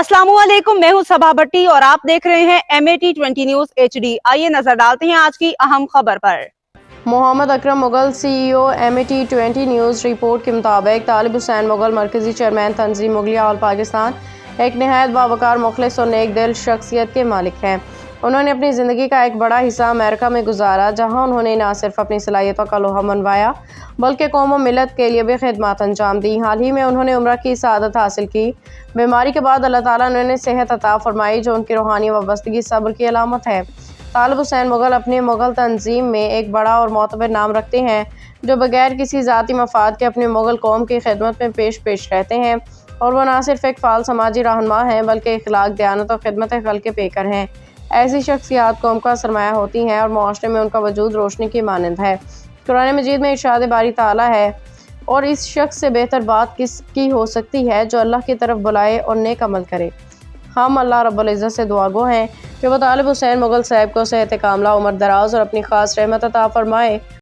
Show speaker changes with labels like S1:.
S1: अस्सलामुअलैकुम, मैं हूं सबा भट्टी और आप देख रहे हैं MAT20 न्यूज HD। आइए नजर डालते हैं आज की अहम खबर पर।
S2: Mohammad Akram Mughal CEO MAT20 news report के मुताबिक तालिब हुसैन मुगल मरकजी चेयरमैन तंजीम मुगलिया और पाकिस्तान एक नहायत बावकार, मुखलिस और नेक दिल शख्सियत के मालिक हैं। उन्होंने अपनी ज़िंदगी का एक बड़ा हिस्सा अमेरिका में गुजारा, जहां उन्होंने न सिर्फ अपनी सलाहियतों का लोहा मनवाया बल्कि कौम व मिलत के लिए भी खिदमत अंजाम दी। हाल ही में उन्होंने उम्रा की सआदत हासिल की। बीमारी के बाद अल्लाह ताला ने उन्हें सेहत अता फरमाई, जो उनकी रूहानी वाबस्तगी सब्र की अलामत है। तालिब हुसैन मुगल अपनी मुगल तंजीम में एक बड़ा और मोतबर नाम रखते हैं, जो बगैर किसी ज़ाती मफाद के अपने मुगल कौम की खिदमत में पेश रहते हैं। और वो न सिर्फ एक फाल समाजी रहनुमा हैं बल्कि इखलाक, दयानत और खिदमत खल्क़ के पेकर हैं। ऐसी शख्सियात कौम का सरमाया होती हैं और मुआशरे में उनका वजूद रोशनी की मानंद है। कुरान मजीद में इरशाद बारी ताला है, और इस शख्स से बेहतर बात किसकी हो सकती है जो अल्लाह की तरफ बुलाए और नेक अमल करे। हम अल्लाह रब्बुल इज़्ज़त से दुआगो हैं कि वो तालिब हुसैन मुगल साहब को सेहत कामला, उम्र दराज और अपनी खास रहमत अता फरमाए।